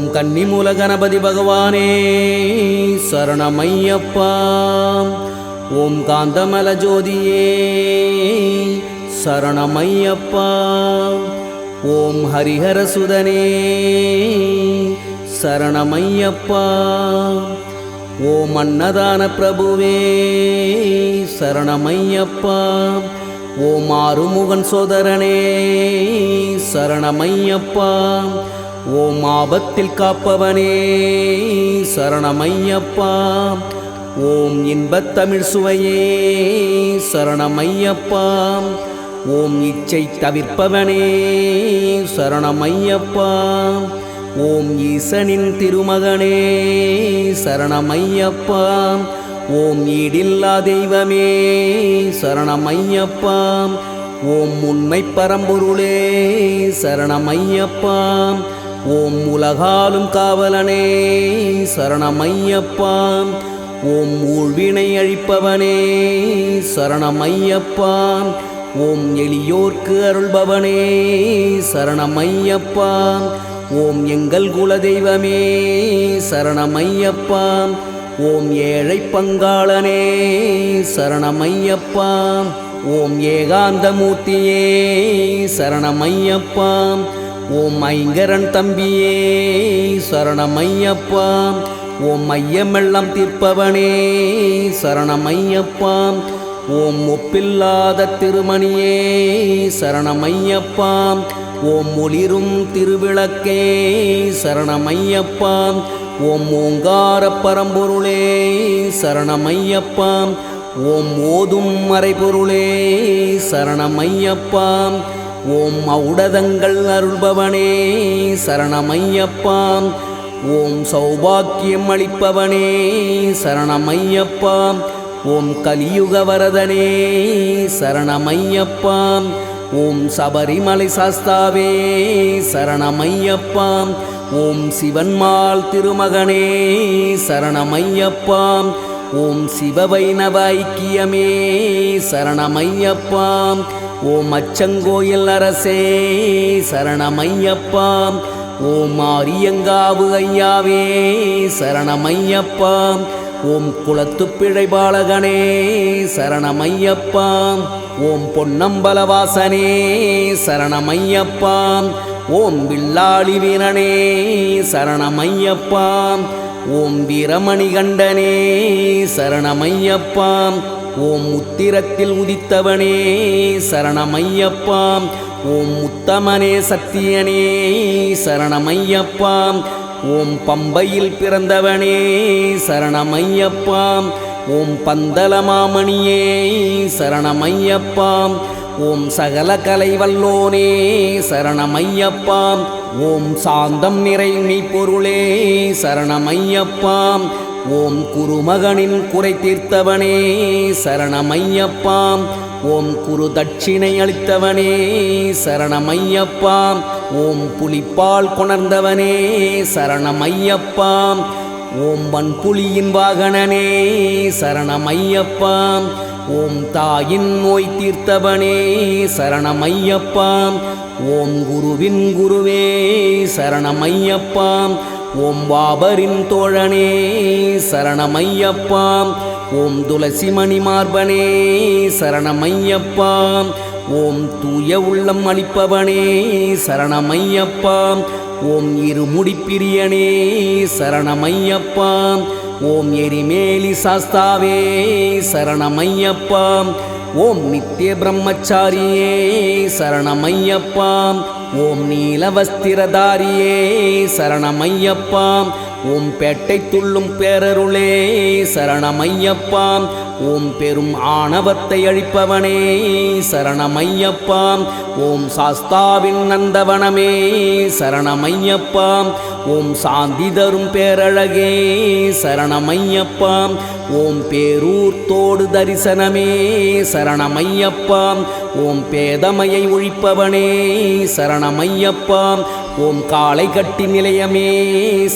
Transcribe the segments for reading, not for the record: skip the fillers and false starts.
ஓம் கன்னிமூல கணபதி பகவானே சரணமையப்பா. ஓம் காந்தமல ஜோதியே சரணமையப்பா. ஓம் ஹரிஹர சுதனே சரணமையப்பா. ஓம் அன்னதான பிரபுவே சரணமையப்பா. ஓம் ஆறுமுகன் சோதரனே சரணமையப்பா. ஓம் ஆபத்தில் காப்பவனே சரணமையப்பா. ஓம் இன்பத் தமிழ் சுவையே சரணமையப்பா. ஓம் இச்சை தவிர்ப்பவனே சரணமையப்பா. ஓம் ஈசனின் திருமகனே சரணமையப்பா. ஓம் ஈடில்லா தெய்வமே சரணமையப்பா. ஓம் உண்மை பரம்பொருளே சரணமையப்பா. ஓம் உலகாலும் காவலனே சரணமையப்பா. ஓம் ஊழ்வினை அழிப்பவனே சரணமையப்பா. ஓம் எளியோர்க்கு அருள்பவனே சரணமையப்பா. ஓம் எங்கள் குலதெய்வமே சரணமையப்பா. ஓம் ஏழை பங்காளனே சரணமையப்பா. ஓம் ஏகாந்தமூர்த்தியே சரணமையப்பா. ஓம் ஐங்கரன் தம்பியே சரணமையப்பா. ஓம் மையமெல்லாம் தீர்ப்பவனே சரணமையப்பா. ஓம் ஒப்பில்லாத திருமணியே சரணமையப்பா. ஓம் ஒளிரும் திருவிளக்கே சரணமையப்பா. ஓம் ஓங்கார பரம்பொருளே சரணமையப்பா. ஓம் ஓதும் மறைபொருளே சரணமையப்பா. ஓம் ஔடதங்கள் அருள்பவனே சரணமையப்பா. ஓம் சௌபாக்கியம் அளிப்பவனே சரணமையப்பா. ஓம் கலியுக வரதனே சரணமையப்பா. ஓம் சபரிமலை சாஸ்தாவே சரணமையப்பா. ஓம் சிவன்மால் திருமகனே சரணமையப்பா. ஓம் சிவவைணவ ஐக்கியமே சரணமையப்பா. ஓம் அச்சங்கோயில் அரசே சரணமையப்பா. ஓம் ஆரியங்காவு ஐயாவே சரணமையப்பா. ஓம் குளத்துப்பிழை பாலகனே சரணமையப்பா. ஓம் பொன்னம்பலவாசனே சரணமையப்பா. ஓம் வில்லாளி வீரனே சரணமையப்பா. ஓம் வீரமணிகண்டனே சரணமையப்பா. ஓம் உத்திரத்தில் உதித்தவனே சரணமையப்பா. ஓம் உத்தமனே சத்தியனே சரணமையப்பா. ஓம் பம்பையில் பிறந்தவனே சரணமையப்பா. ஓம் பந்தலமாமணியே சரணமையப்பா. ஓம் சகல கலை வல்லோனே சரணமையப்பா. ஓம் சாந்தம் நிறை மெய்ப்பொருளே சரணமையப்பா. ஓம் குருமகனின் குறை தீர்த்தவனே சரணமையப்பா. ஓம் குரு தட்சிணை அளித்தவனே சரணமையப்பா. ஓம் புலிப்பால் கொணர்ந்தவனே சரணமையப்பா. ஓம் வன்புலியின் வாகனனே சரணமையப்பா. ஓம் தாயின் நோய் தீர்த்தவனே சரணமையப்பா. ஓம் குருவின் குருவே சரணமையப்பா. ஓம் வாபரின் தோழனே சரணமையப்பா. ஓம் துளசிமணி மார்பனே சரணமையப்பா. ஓம் தூய உள்ளம் அளிப்பவனே சரணமையப்பா. ஓம் இருமுடிப்பிரியனே சரணமையப்பா. ஓம் எரிமேலி சாஸ்தாவே சரணமையப்பா. ஓம் நித்திய பிரம்மச்சாரியே சரணமையப்பா. ஓம் நீலவஸ்திரதாரியே சரணமையப்பா. ஓம் பேட்டை துள்ளும் பேரருளே சரணமையப்பா. ஓம் பெரும் ஆணவத்தை அழிப்பவனே சரணமையப்பா. ஓம் சாஸ்தாவின் நந்தவனமே சரணமையப்பா. ஓம் சாந்தி தரும் பேரழகே சரணமையப்பா. ஓம் பேரூர்த்தோடு தரிசனமே சரணமையப்பா. ஓம் பேதமையை ஒழிப்பவனே சரணமையப்பா. ஓம் காளை கட்டி நிலையமே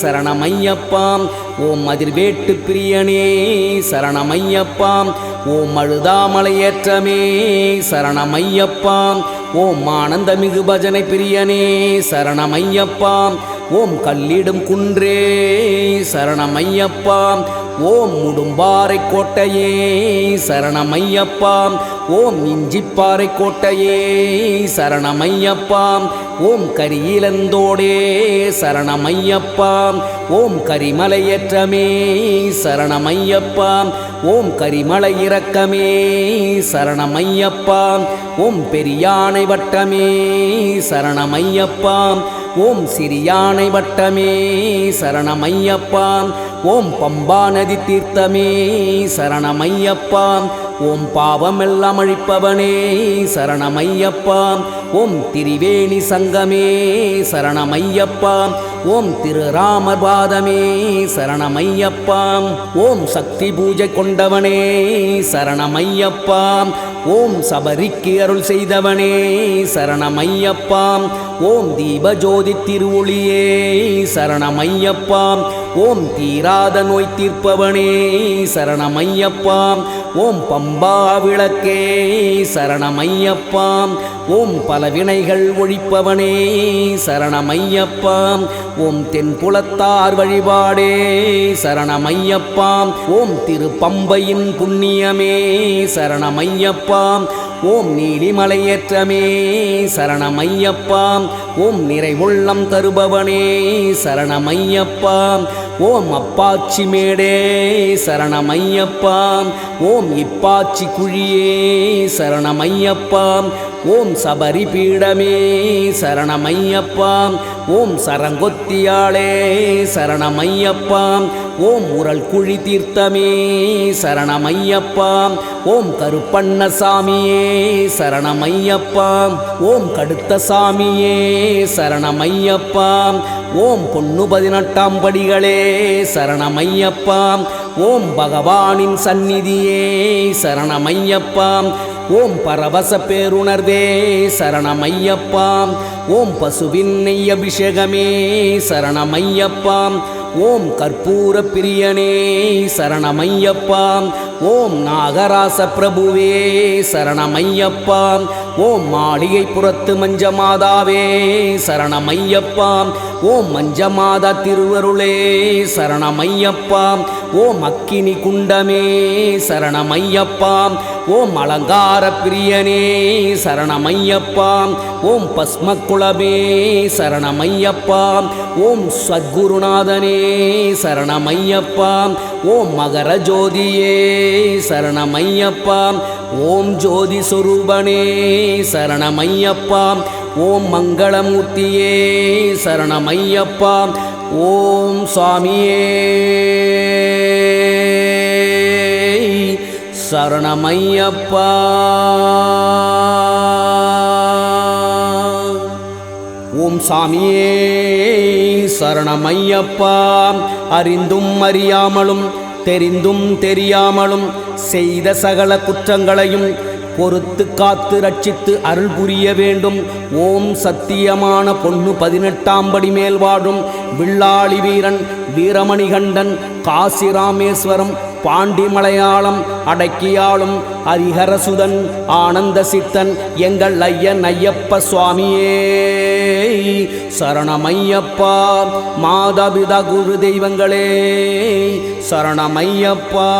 சரணமையப்பா. ஓம் அதிர்வேட்டு பிரியனே சரணமையப்பா. ஓம் அழுதாமலையேற்றமே சரணமையப்பா. ஓம் ஆனந்தமிகு பஜனை பிரியனே சரணமையப்பா. ஓம் கல்லிடும் குன்றே சரணமையப்பா. ஓம் முடும்பாறை கோட்டையே சரணமையப்பா. ஓம் இஞ்சிப்பாறை கோட்டையே சரணமையப்பா. ஓம் கரியிலந்தோடே சரணமையப்பா. ஓம் கரிமலையேற்றமே சரணமையப்பா. ஓம் கரிமலை இறக்கமே சரணமையப்பா. ஓம் பெரியானை வட்டமே சரணமையப்பா. ஓம் சிறியானை வட்டமே சரணமையப்பா. ஓம் பம்பா நதி தீர்த்தமே சரணமையப்பா. ஓம் பாவமெல்லாம் அழிப்பவனே சரணமையப்பா. ஓம் திரிவேணி சங்கமே சரணமையப்பா. ஓம் திருராமர் பாதமே சரணமையப்பா. ஓம் சக்தி பூஜை கொண்டவனே சரணமையப்பா. ஓம் சபரிக்கு அருள் செய்தவனே சரணமையப்பா. ஓம் தீபஜோதி திருவொளியே சரணமையப்பா. ஓம் தீராத நோய் தீர்ப்பவனே சரணமையப்பா. ஓம் பம்பா விளக்கே சரணமையப்பா. ஓம் பலவினைகள் ஒழிப்பவனே சரணமையப்பா. ஓம் தென்புலத்தார் வழிபாடே சரணமையப்பா. ஓம் திருப்பம்பையின் புண்ணியமே சரணமையப்பா. ஓம் நீலிமலையேற்றமே சரணமையப்பா. ஓம் நிறைவுள்ளம் தருபவனே சரணமையப்பா. ஓம் அப்பாச்சி மேடே சரணமையப்பா. ஓம் இப்பாச்சி குழியே சரணமையப்பா. ஓம் சபரி பீடமே சரணமையப்பா. ஓம் சரங்கொத்தியாளே சரணமையப்பா. ஓம் உரல் குழி தீர்த்தமே சரணமையப்பா. ஓம் கருப்பண்ணசாமியே சரணமையப்பா. ஓம் கடுத்த சாமியே சரணமையப்பா. ஓம் பொன்னு 18ஆம் படிகளே சரணமையப்பா. ஓம் பகவானின் சந்நிதியே சரணமையப்பா. ஓம் பரவச பேருணர்வே சரணமையப்பா. ஓம் பசுவின் நெய் அபிஷேகமே சரணமையப்பா. ஓம் கற்பூர பிரியனே சரணமையப்பா. ஓம் நாகராச பிரபுவே சரணமையப்பா. ஓம் மாளிகை புறத்து மஞ்சமாதாவே சரணமையப்பா. ஓம் மஞ்சமாதா திருவருளே சரணமையப்பா. ஓம் அக்கினி குண்டமே சரணமையப்பா. ஓம் அலங்கார பிரியனே சரணமையப்பா. ஓம் பஸ்மக்குளமே சரணமையப்பா. ஓம் சத்குருநாதனே சரணமையப்பா. ஓம் மகர ஜோதியே சரணமையப்பா. ஓம் ஜோதி சொரூபனே சரணமையப்பா. ஓம் மங்களமூர்த்தியே சரணமையப்பா. ஓம் சுவாமியே சரணமையப்பா. ஓம் சாமியே சரணமையப்பா. அறிந்தும் அறியாமலும் தெரிந்தும் தெரியாமலும் செய்த சகல குற்றங்களையும் பொறுத்து காத்து ரட்சித்து அருள் புரிய வேண்டும். ஓம் சத்தியமான பொன்னு 18ஆம் படி மேல் வாழும் வில்லாளி வீரன் வீரமணிகண்டன் காசி ராமேஸ்வரம் பாண்டி மலையாளம் அடக்கியாளும் ஹரிஹரசுதன் ஆனந்த சித்தன் எங்கள் ஐயன் ஐயப்ப சுவாமியே சரணமையப்பா. மாதாபிதா குரு தெய்வங்களே சரணமையப்பா.